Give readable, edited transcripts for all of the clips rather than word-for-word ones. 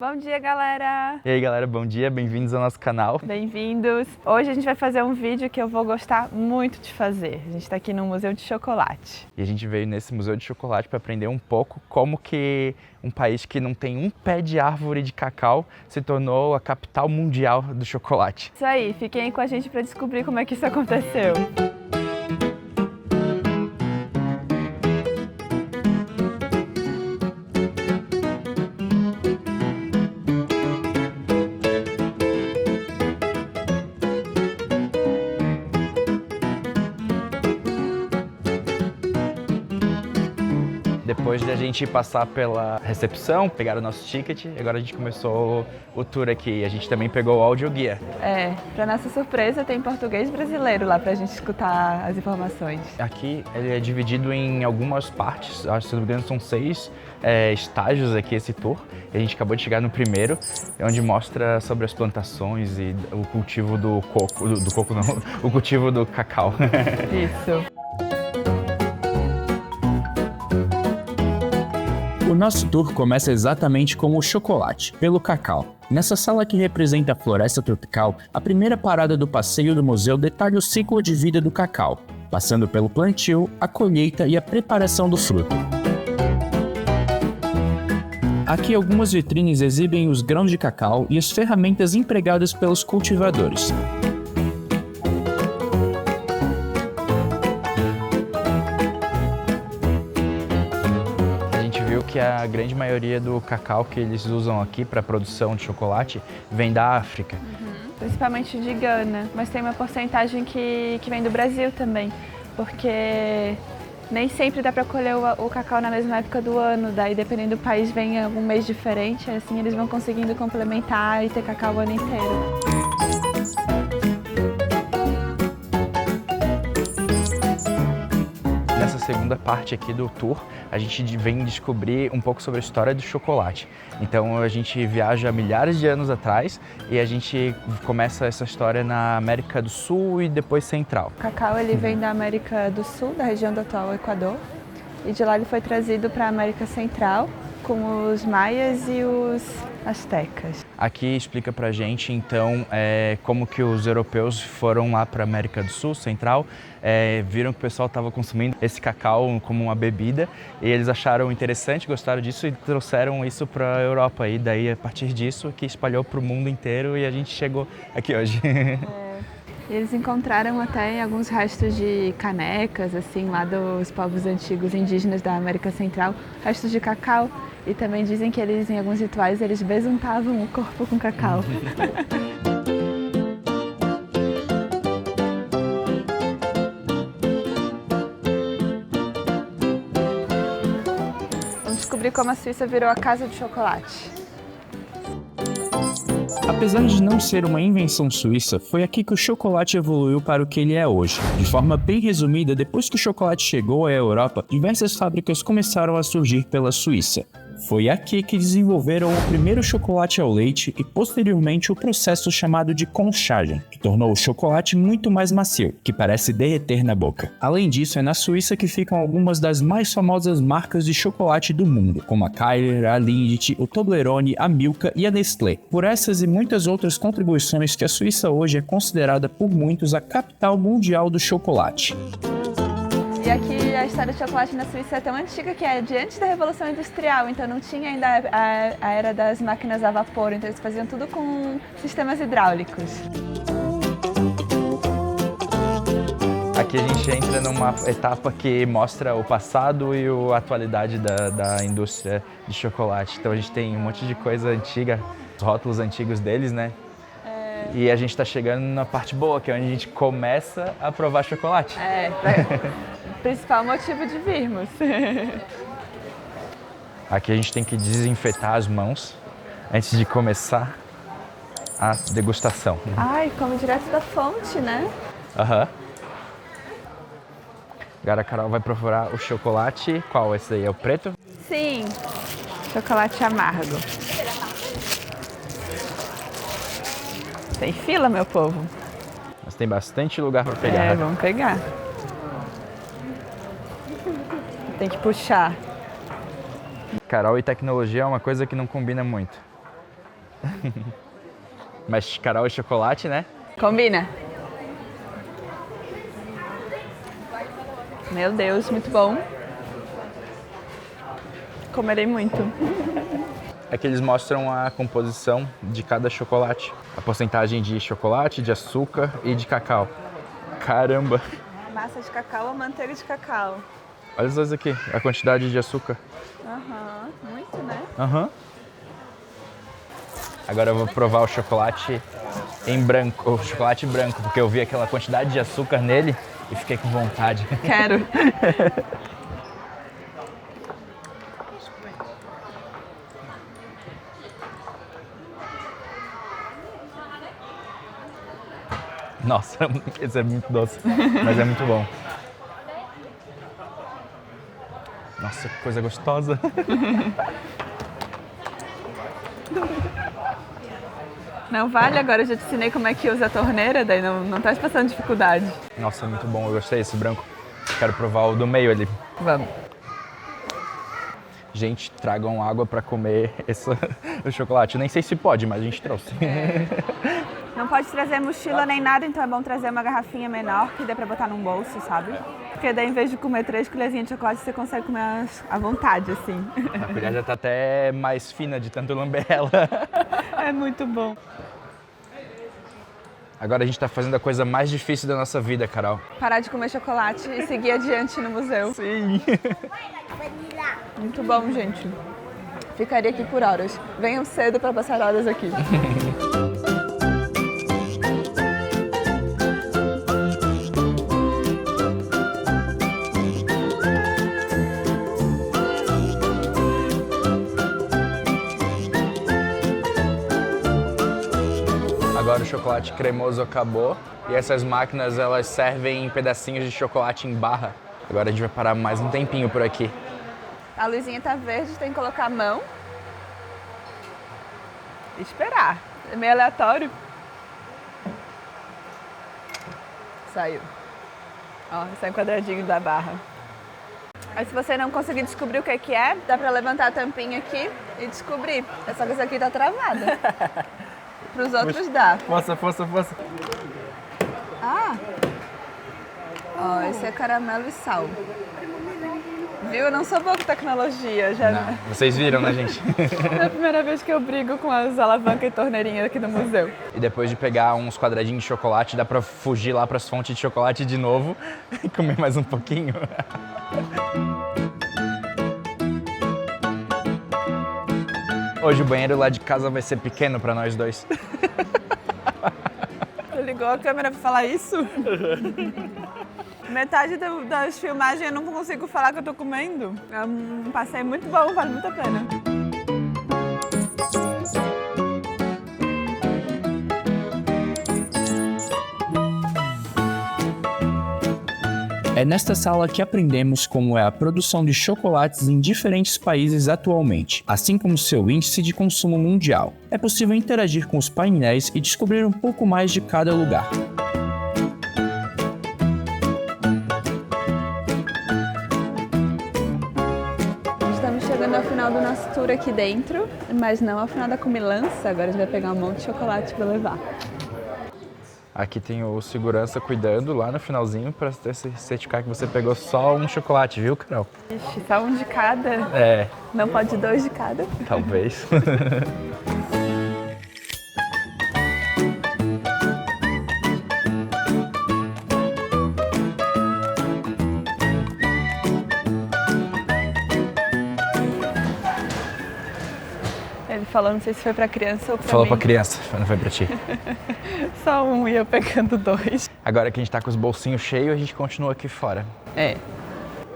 Bom dia, galera! E aí, galera, bom dia, bem-vindos ao nosso canal. Bem-vindos! Hoje a gente vai fazer um vídeo que eu vou gostar muito de fazer. A gente está aqui no Museu de Chocolate. E a gente veio nesse Museu de Chocolate para aprender um pouco como que um país que não tem um pé de árvore de cacau se tornou a capital mundial do chocolate. Isso aí, fiquem aí com a gente para descobrir como é que isso aconteceu. Depois de a gente passar pela recepção, pegar o nosso ticket, agora a gente começou o tour aqui. A gente também pegou o audioguia. Para nossa surpresa, tem português brasileiro lá pra gente escutar as informações. Aqui ele é dividido em algumas partes, acho que se não me engano são 6 estágios aqui esse tour. A gente acabou de chegar no primeiro, onde mostra sobre as plantações e o cultivo do coco, do coco não, o cultivo do cacau. Isso. O nosso tour começa exatamente com o chocolate, pelo cacau. Nessa sala que representa a floresta tropical, a primeira parada do passeio do museu detalha o ciclo de vida do cacau, passando pelo plantio, a colheita e a preparação do fruto. Aqui algumas vitrines exibem os grãos de cacau e as ferramentas empregadas pelos cultivadores. Que a grande maioria do cacau que eles usam aqui para a produção de chocolate vem da África. Principalmente de Gana, mas tem uma porcentagem que vem do Brasil também, porque nem sempre dá para colher o cacau na mesma época do ano, daí dependendo do país vem em algum mês diferente, assim eles vão conseguindo complementar e ter cacau o ano inteiro. Nessa segunda parte aqui do tour, a gente vem descobrir um pouco sobre a história do chocolate. Então a gente viaja milhares de anos atrás e a gente começa essa história na América do Sul e depois Central. O cacau ele vem da América do Sul, da região do atual Equador, e de lá ele foi trazido para a América Central com os maias e os astecas. Aqui explica pra gente então como que os europeus foram lá para a América do Sul, Central, viram que o pessoal estava consumindo esse cacau como uma bebida e eles acharam interessante, gostaram disso e trouxeram isso para a Europa. E daí a partir disso que espalhou para o mundo inteiro e a gente chegou aqui hoje. Eles encontraram até alguns restos de canecas, assim, lá dos povos antigos indígenas da América Central, restos de cacau. E também dizem que eles, em alguns rituais, eles besuntavam o corpo com cacau. Vamos descobrir como a Suíça virou a casa do chocolate. Apesar de não ser uma invenção suíça, foi aqui que o chocolate evoluiu para o que ele é hoje. De forma bem resumida, depois que o chocolate chegou à Europa, diversas fábricas começaram a surgir pela Suíça. Foi aqui que desenvolveram o primeiro chocolate ao leite e posteriormente o processo chamado de conchagem, que tornou o chocolate muito mais macio, que parece derreter na boca. Além disso, é na Suíça que ficam algumas das mais famosas marcas de chocolate do mundo, como a Kaiser, a Lindt, o Toblerone, a Milka e a Nestlé. Por essas e muitas outras contribuições que a Suíça hoje é considerada por muitos a capital mundial do chocolate. E aqui a história do chocolate na Suíça é tão antiga que é de antes da Revolução Industrial, então não tinha ainda a era das máquinas a vapor, então eles faziam tudo com sistemas hidráulicos. Aqui a gente entra numa etapa que mostra o passado e a atualidade da indústria de chocolate. Então a gente tem um monte de coisa antiga, os rótulos antigos deles, né? E a gente está chegando na parte boa, que é onde a gente começa a provar chocolate. O principal motivo de virmos. Aqui a gente tem que desinfetar as mãos antes de começar a degustação. Ai, come direto da fonte, né? Aham. Agora a Carol vai provar o chocolate. Qual? Esse aí é o preto? Sim, chocolate amargo. Tem fila, meu povo? Mas tem bastante lugar para pegar. Vamos pegar. Tem que puxar. Carol e tecnologia é uma coisa que não combina muito. Mas Carol e chocolate, né? Combina. Meu Deus, muito bom. Comerei muito. É que eles mostram a composição de cada chocolate. A porcentagem de chocolate, de açúcar e de cacau. Caramba! Massa de cacau ou manteiga de cacau? Olha os dois aqui, a quantidade de açúcar. Aham, muito, né? Aham. Agora eu vou provar o chocolate em branco, o chocolate branco, porque eu vi aquela quantidade de açúcar nele e fiquei com vontade. Quero. Nossa, esse é muito doce, mas é muito bom. Nossa, que coisa gostosa. Não vale? Agora eu já te ensinei como é que usa a torneira, daí não tá passando dificuldade. Nossa, é muito bom, eu gostei desse branco. Quero provar o do meio ali. Vamos. Gente, tragam água pra comer o chocolate. Eu nem sei se pode, mas a gente trouxe. Não pode trazer mochila nem nada, então é bom trazer uma garrafinha menor que dê pra botar num bolso, sabe? Porque daí, em vez de comer 3 colherzinhas de chocolate, você consegue comer à vontade, assim. A colher já tá até mais fina de tanto lamber ela. É muito bom. Agora a gente tá fazendo a coisa mais difícil da nossa vida, Carol. Parar de comer chocolate e seguir adiante no museu. Sim. Muito bom, gente. Ficaria aqui por horas. Venham cedo para passar horas aqui. Agora o chocolate cremoso acabou e essas máquinas elas servem pedacinhos de chocolate em barra. Agora a gente vai parar mais um tempinho por aqui. A luzinha tá verde, tem que colocar a mão e esperar. É meio aleatório. Saiu. Ó, esse é o quadradinho da barra. Aí se você não conseguir descobrir o que é, dá pra levantar a tampinha aqui e descobrir. É só que essa aqui tá travada. Pros outros dá. Força, força, força. Ah! Ó, esse é caramelo e sal. Viu? Eu não sou boa com tecnologia. Já Não, vocês viram, né, gente? é a primeira vez que eu brigo com as alavancas e torneirinhas aqui no museu. E depois de pegar uns quadradinhos de chocolate, dá pra fugir lá pras fontes de chocolate de novo e comer mais um pouquinho. Hoje o banheiro lá de casa vai ser pequeno pra nós dois. Você ligou a câmera pra falar isso? Metade das filmagens eu não consigo falar que eu tô comendo. É um passeio muito bom, vale muito a pena. É nesta sala que aprendemos como é a produção de chocolates em diferentes países atualmente, assim como seu índice de consumo mundial. É possível interagir com os painéis e descobrir um pouco mais de cada lugar. Estamos chegando ao final do nosso tour aqui dentro, mas não ao final da comilança. Agora a gente vai pegar um monte de chocolate para levar. Aqui tem o segurança cuidando lá no finalzinho pra certificar que você pegou só um chocolate, viu, Carol? Ixi, só um de cada? É, Não pode 2 de cada? talvez. Ele falou, não sei se foi pra criança ou pra Falou mim. pra criança, não foi pra ti. Só um e eu pegando 2. Agora que a gente tá com os bolsinhos cheios, a gente continua aqui fora. É.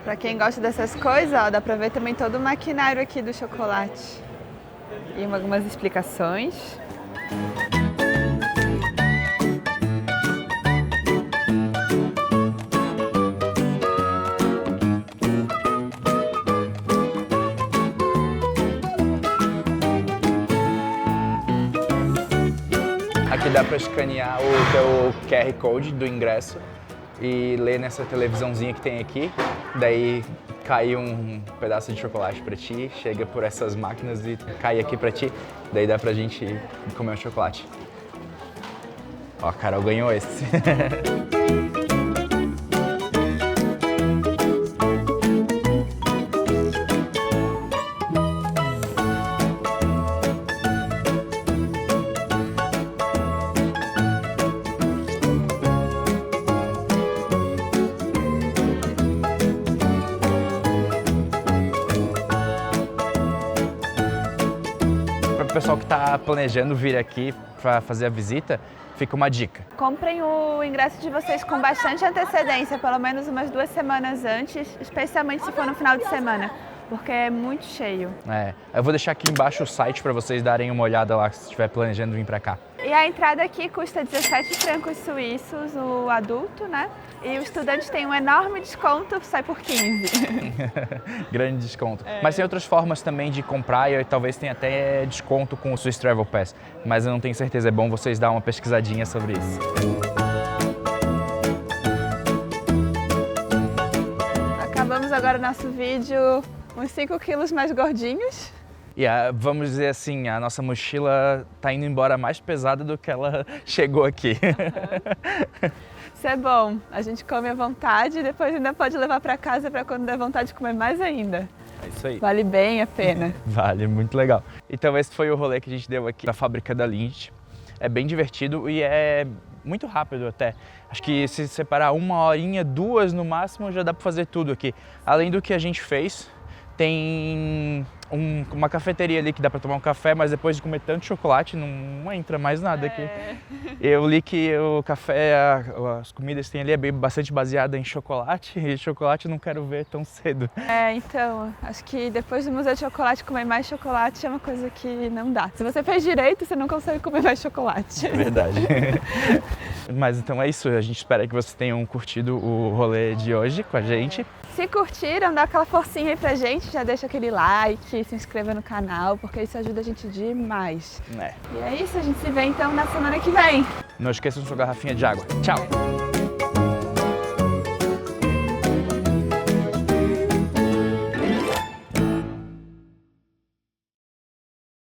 Pra quem gosta dessas coisas, ó, dá pra ver também todo o maquinário aqui do chocolate. E algumas explicações. Aqui dá pra escanear o teu QR Code do ingresso e ler nessa televisãozinha que tem aqui. Daí cai um pedaço de chocolate pra ti, chega por essas máquinas e cai aqui pra ti, daí dá pra gente comer um chocolate. Ó, a Carol ganhou esse. Para o pessoal que está planejando vir aqui para fazer a visita, fica uma dica. Comprem o ingresso de vocês com bastante antecedência, pelo menos umas 2 semanas antes, especialmente se for no final de semana, porque é muito cheio. Eu vou deixar aqui embaixo o site para vocês darem uma olhada lá se estiver planejando vir para cá. E a entrada aqui custa 17 francos suíços, o adulto, né? E o estudante tem um enorme desconto, sai por 15. Grande desconto. Mas tem outras formas também de comprar e talvez tenha até desconto com o Swiss Travel Pass. Mas eu não tenho certeza, é bom vocês darem uma pesquisadinha sobre isso. Acabamos agora o nosso vídeo uns 5 quilos mais gordinhos. E vamos dizer assim, a nossa mochila tá indo embora mais pesada do que ela chegou aqui. Isso é bom, a gente come à vontade e depois ainda pode levar para casa para quando der vontade de comer mais ainda. É isso aí. Vale bem a pena. Vale, muito legal. Então esse foi o rolê que a gente deu aqui na fábrica da Lindt. É bem divertido e é muito rápido até. Acho que se separar 1 horinha, 2 no máximo, já dá para fazer tudo aqui. Além do que a gente fez, tem uma cafeteria ali que dá para tomar um café, mas depois de comer tanto chocolate não entra mais nada aqui. Eu li que o café, as comidas que tem ali é bastante baseada em chocolate e chocolate eu não quero ver tão cedo. Então, acho que depois do Museu de Chocolate, comer mais chocolate é uma coisa que não dá. Se você fez direito, você não consegue comer mais chocolate. É verdade. Mas então é isso, a gente espera que vocês tenham curtido o rolê de hoje com a gente. Se curtiram, dá aquela forcinha aí pra gente, já deixa aquele like, se inscreva no canal, porque isso ajuda a gente demais. E é isso, a gente se vê então na semana que vem. Não esqueçam de sua garrafinha de água. Tchau!